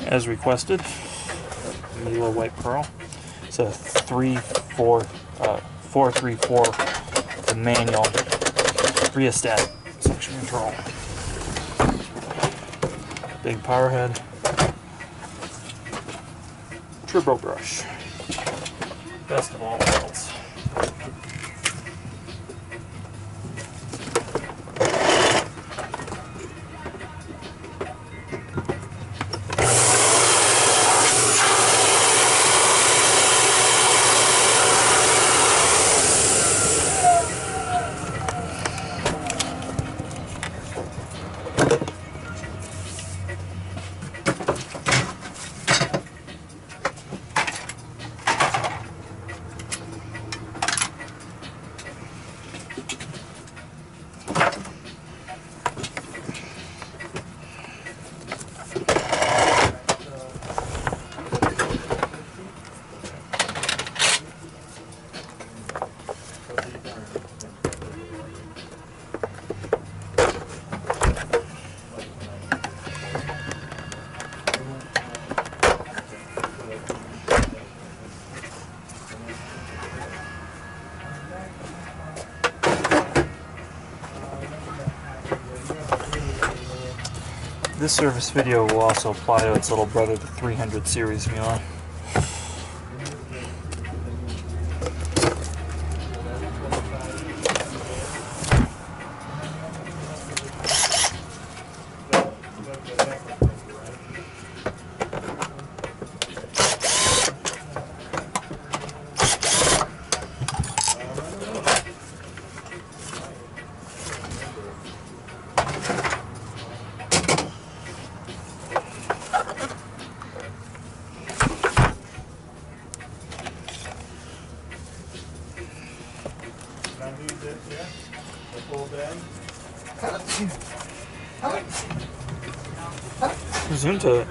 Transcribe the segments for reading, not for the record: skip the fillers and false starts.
as requested. Miele White Pearl. It's a 434, the manual rheostat suction control. Big power head. Turbo brush. Best of all worlds. This service video will also apply to its little brother, the 300 series Miele. Zoom to it.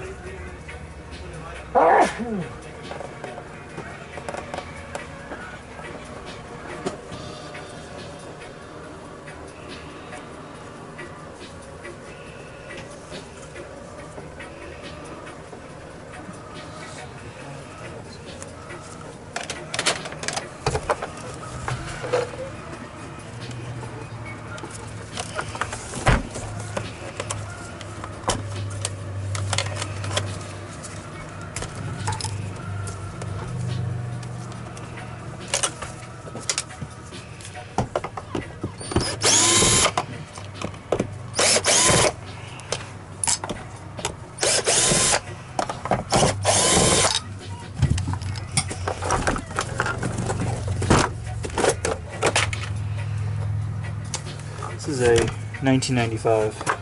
This is a 1995.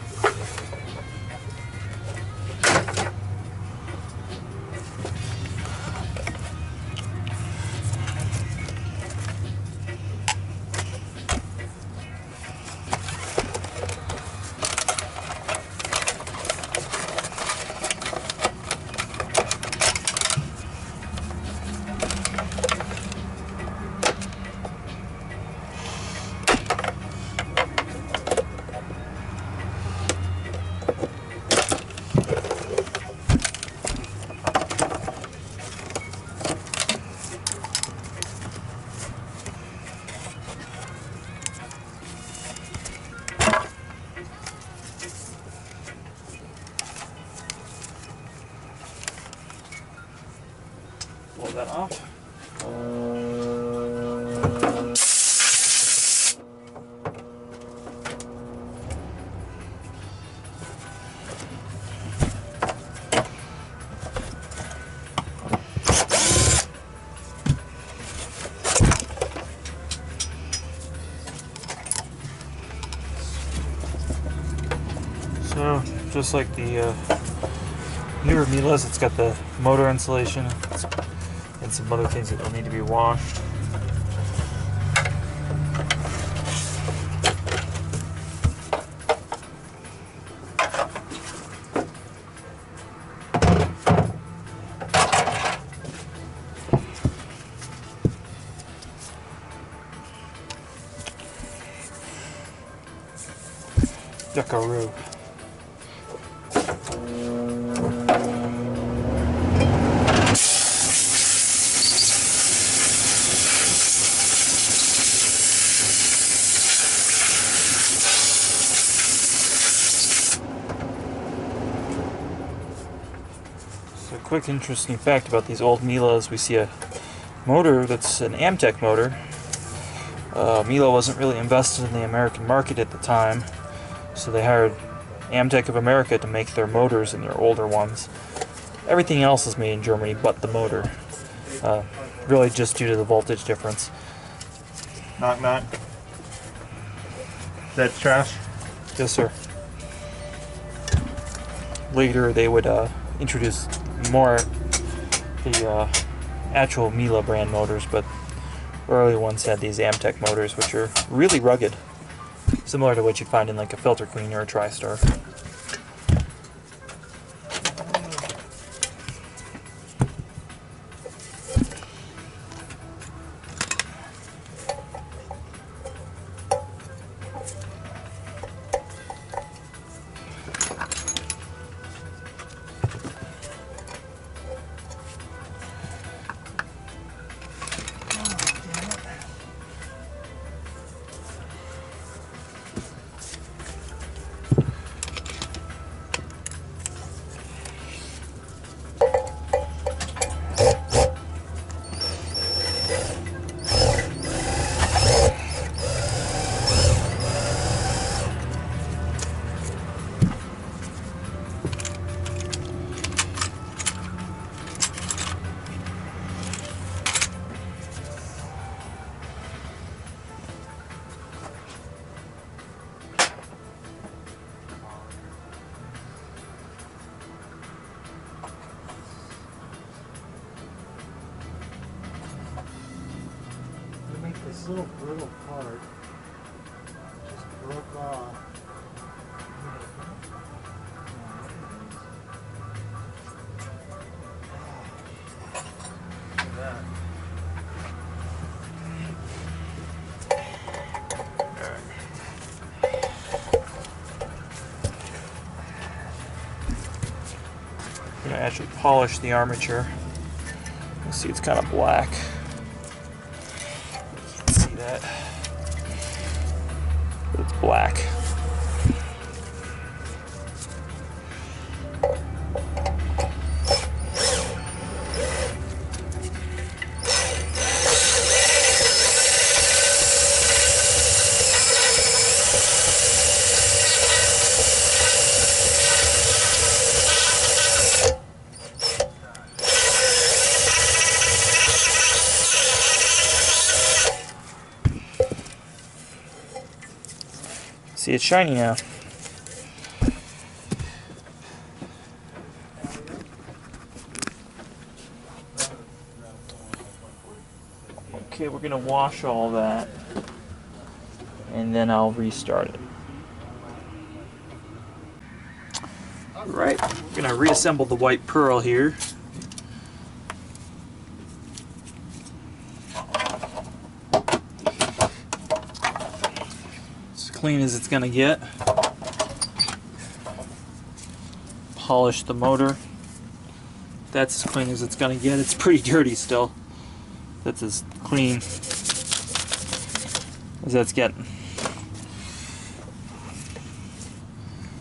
Pull that off. So, just like the newer Miele's, it's got the motor insulation and some other things that will need to be washed. Duckaroo. So a quick interesting fact about these old Miele, we see a motor that's an Amtech motor. Miele wasn't really invested in the American market at the time, so they hired Amtech of America to make their motors and their older ones. Everything else is made in Germany but the motor. Really just due to the voltage difference. Knock knock. That's trash? Yes, sir. Later they would introduce more the actual Miele brand motors, but early ones had these Amtech motors, which are really rugged, similar to what you'd find in like a filter cleaner or a TriStar. This little brittle part just broke off. Look at that. I'm going to actually polish the armature. You see it's kind of black. That, but it's black. See, it's shiny now. Okay, we're gonna wash all that, and then I'll restart it. Alright, we're gonna reassemble the White Pearl here. Clean as it's gonna get. Polish the motor. That's as clean as it's gonna get. It's pretty dirty still. That's as clean as that's getting.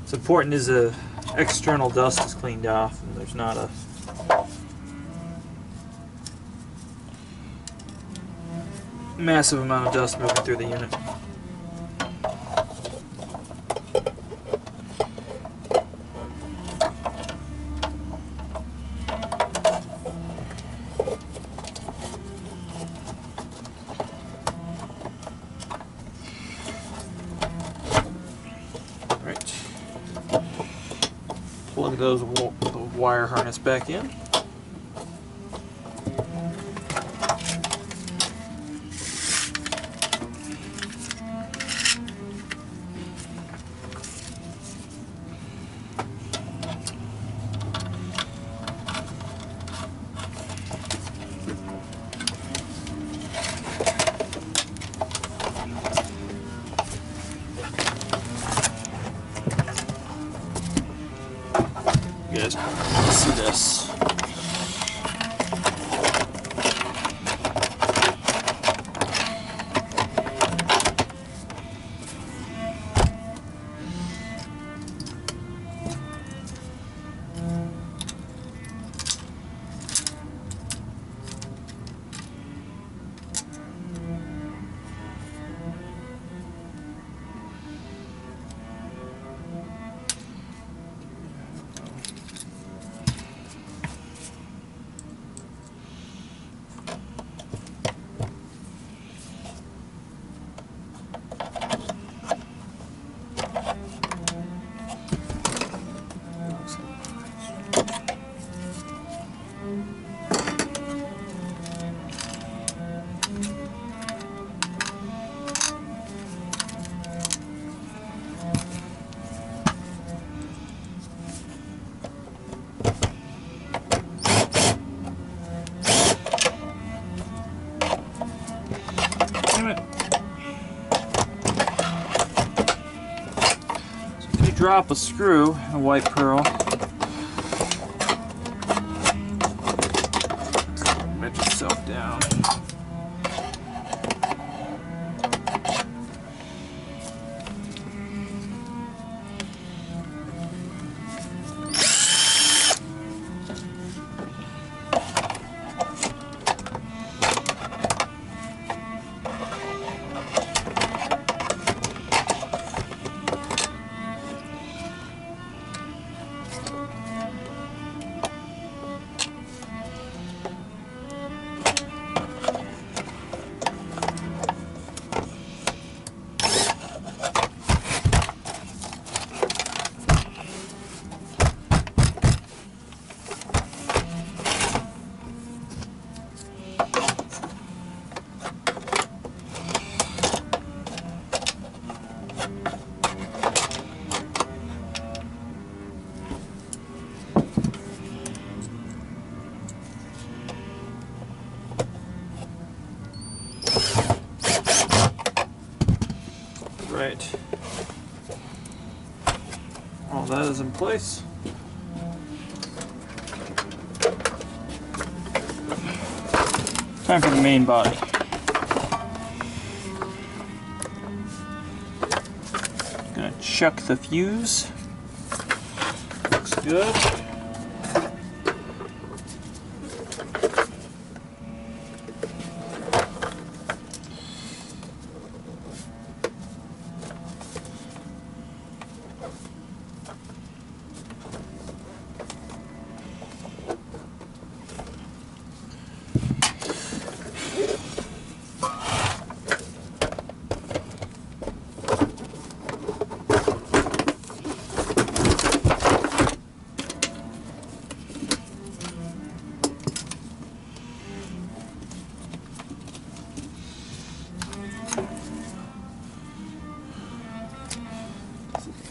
It's important as the external dust is cleaned off and there's not a massive amount of dust moving through the unit. Plug the wire harness back in. You guys can see this. drop a screw, a white pearl. Wedge itself down. Right. All that is in place. Time for the main body. Gonna chuck the fuse. Looks good.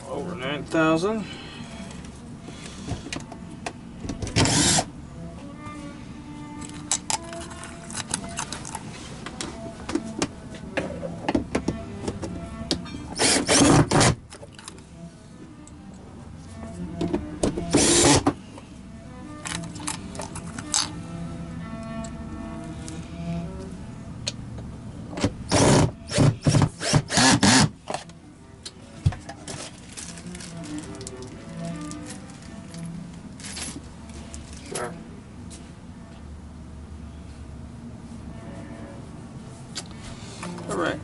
Over 9,000. Sure. All right.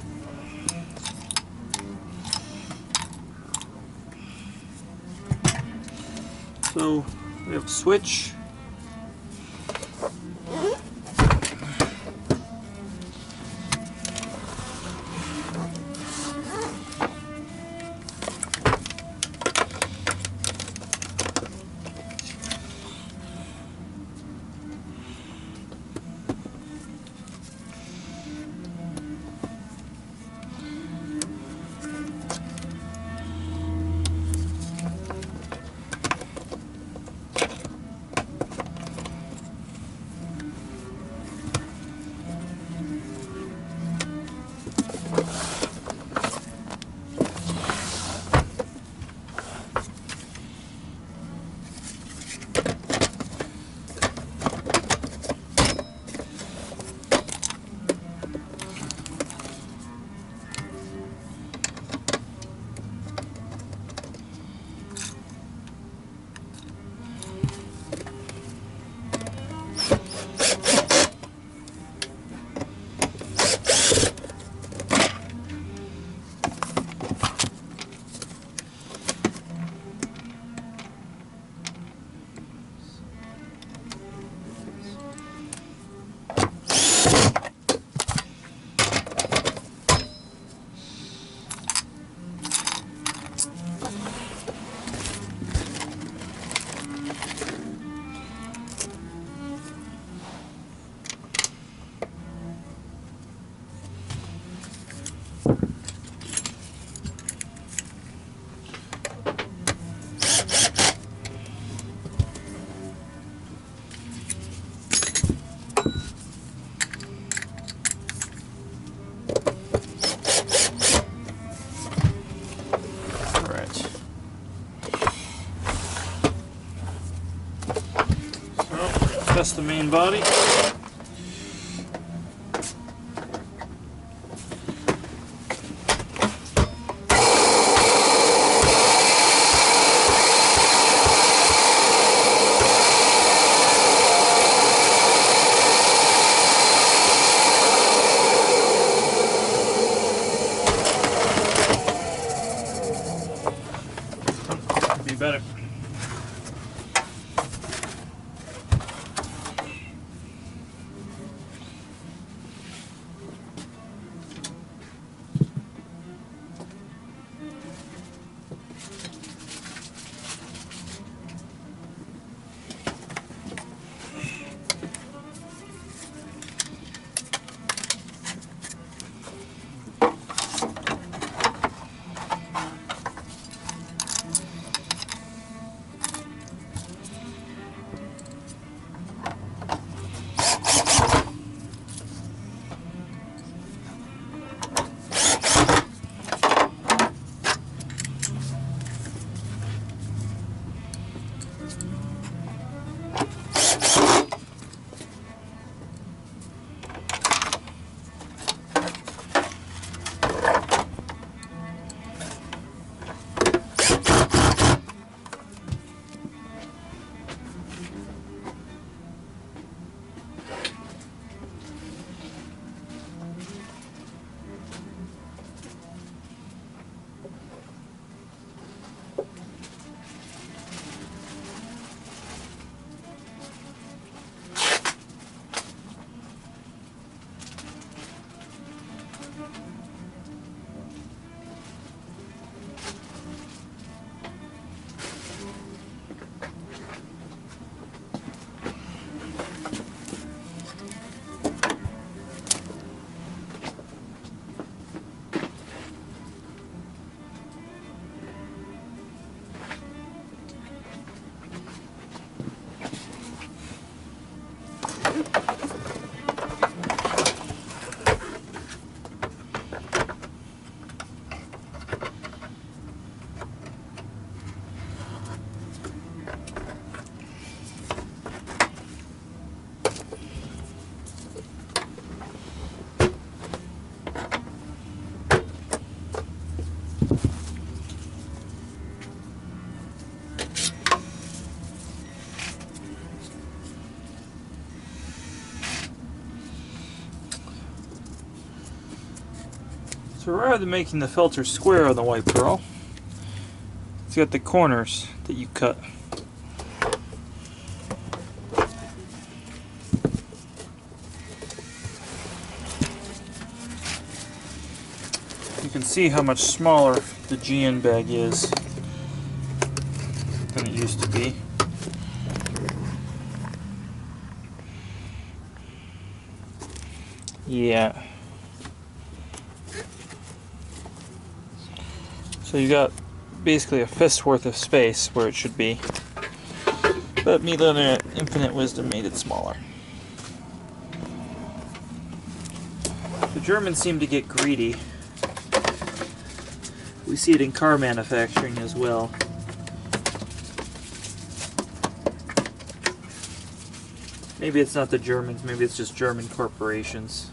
So we have a switch. test the main body. Be better. So rather than making the filter square on the White Pearl, it's got the corners that you cut. You can see how much smaller the GN bag is than it used to be. Yeah. So you got basically a fist worth of space where it should be, but Miele in their infinite wisdom made it smaller. The Germans seem to get greedy. We see it in car manufacturing as well. Maybe it's not the Germans, maybe it's just German corporations.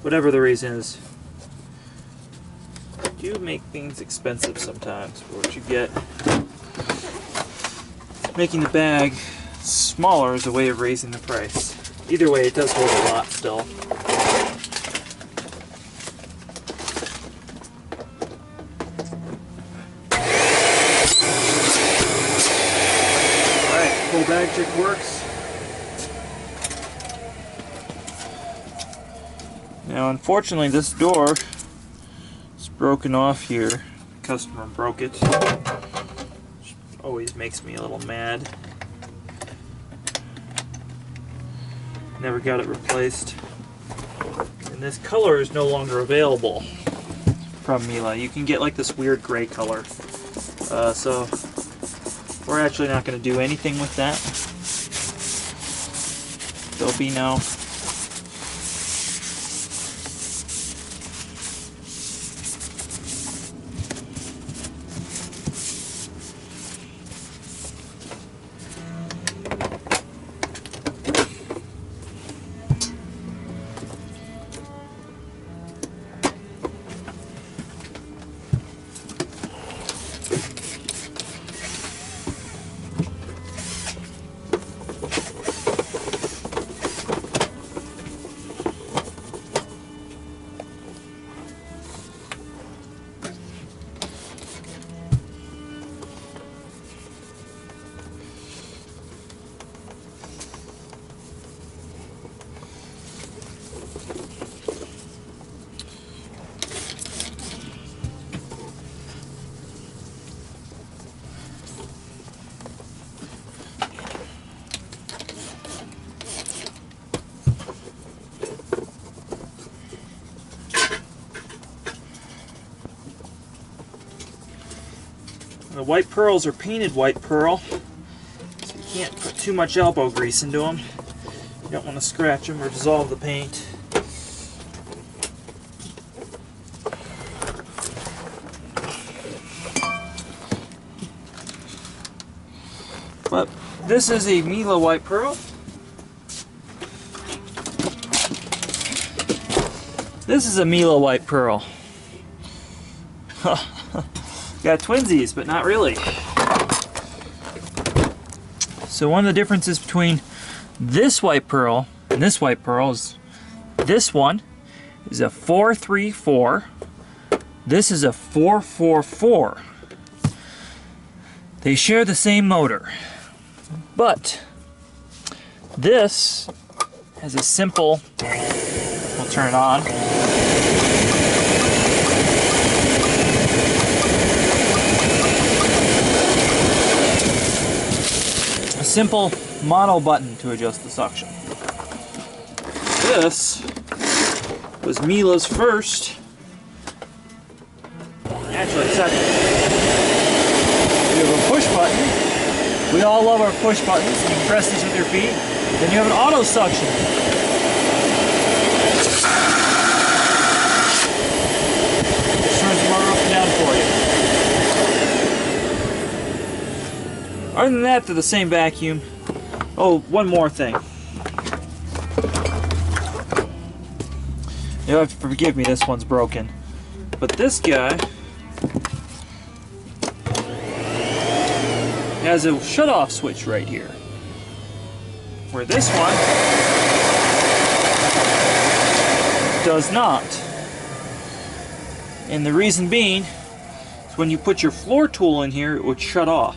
Whatever the reason is, do make things expensive sometimes for what you get. Making the bag smaller is a way of raising the price. Either way, it does hold a lot still. Alright, full bag trick works. Now unfortunately this door is broken off here. The customer broke it. Which always makes me a little mad. Never got it replaced. And this color is no longer available from Miele. You can get like this weird gray color. So we're actually not going to do anything with that. There'll be no the white pearls are painted white pearl, so you can't put too much elbow grease into them. You don't want to scratch them or dissolve the paint. But this is a Miele White Pearl. This is a Miele White Pearl. Got twinsies, but not really. So one of the differences between this white pearl and this white pearl is this one is a 434. This is a 444. They share the same motor, but this has a simple, we'll turn it on. A simple mono button to adjust the suction. This was Miele's first, actually second. You have a push button. We all love our push buttons. You can press these with your feet. Then you have an auto suction. It turns the motor up and down for you. Other than that, they're the same vacuum. Oh, one more thing. You'll have to forgive me, this one's broken. But this guy has a shut-off switch right here, where this one does not. And the reason being is when you put your floor tool in here, it would shut off.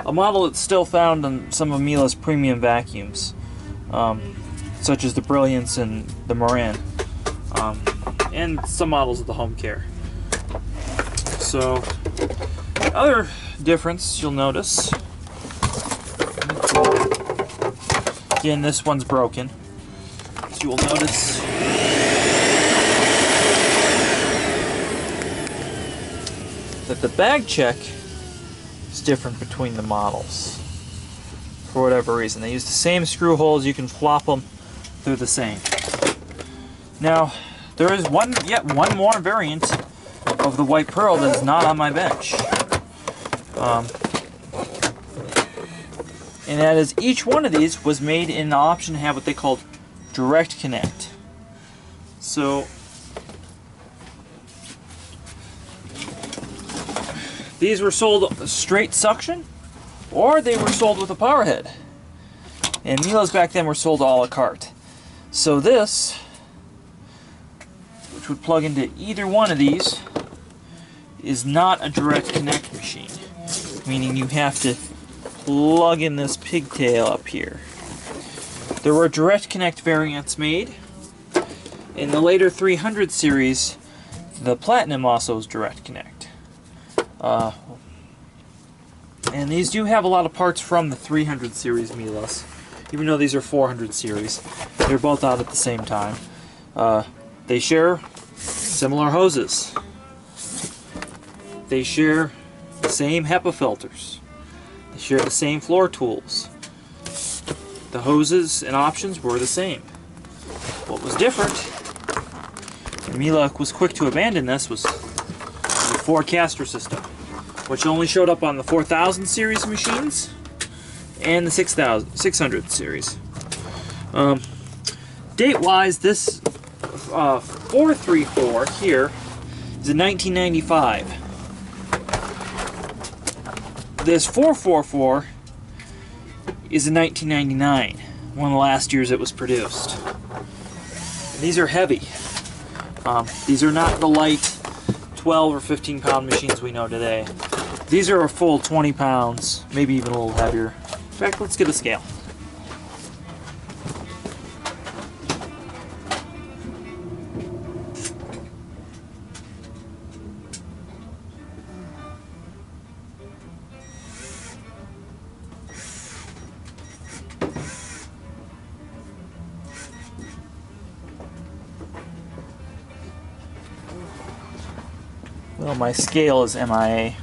A model that's still found on some of Miele's premium vacuums, such as the Brilliance and the Moran, and some models of the Home Care. So, other difference you'll notice, again, this one's broken, so you will notice that the bag check is different between the models for whatever reason. They use the same screw holes, you can flop them, they're the same. Now, there is yet one more variant of the White Pearl that is not on my bench. And that is, each one of these was made in the option to have what they called direct connect. So these were sold straight suction, or they were sold with a power head. And Miele's back then were sold a la carte. So this, which would plug into either one of these, is not a direct connect machine, meaning you have to plug in this pigtail up here. There were direct connect variants made. In the later 300 series, the Platinum also is direct connect. And these do have a lot of parts from the 300 series Miele's, even though these are 400 series. They're both out at the same time. They share similar hoses. They share the same HEPA filters. They share the same floor tools. The hoses and options were the same. What was different, and Miele was quick to abandon this, was the 4-caster system, which only showed up on the 4000 series machines and the 600 series. Date-wise, this 434 here is in 1995. This 444 is in 1999, one of the last years it was produced. And these are heavy. These are not the light 12 or 15 pound machines we know today. These are a full 20 pounds, maybe even a little heavier. In fact, let's get a scale. Well, my scale is MIA.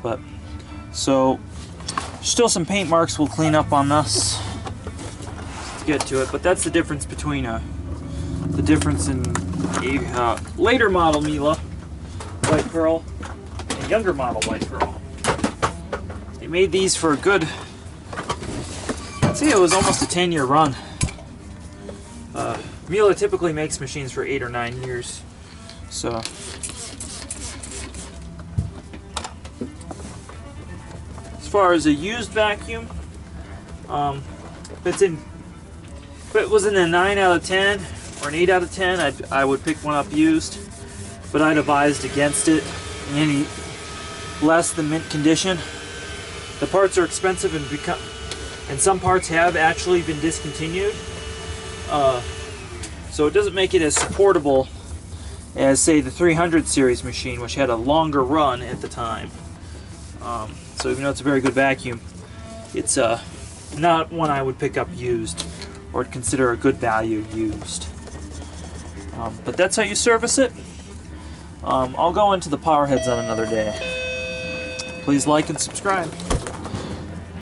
But so still some paint marks we'll clean up on this to get to it. But that's the difference between the difference in a later model Miele White Pearl and younger model White Pearl. They made these for a good, I'd say it was almost a 10-year run. Miele typically makes machines for 8 or 9 years. So as far as a used vacuum, if it was in a 9 out of 10 or an 8 out of 10, I would pick one up used, but I'd advised against it in any less than mint condition. The parts are expensive and some parts have actually been discontinued. So it doesn't make it as supportable as, say, the 300 series machine, which had a longer run at the time. So even though it's a very good vacuum, it's not one I would pick up used or consider a good value used. But that's how you service it. I'll go into the power heads on another day. Please like and subscribe.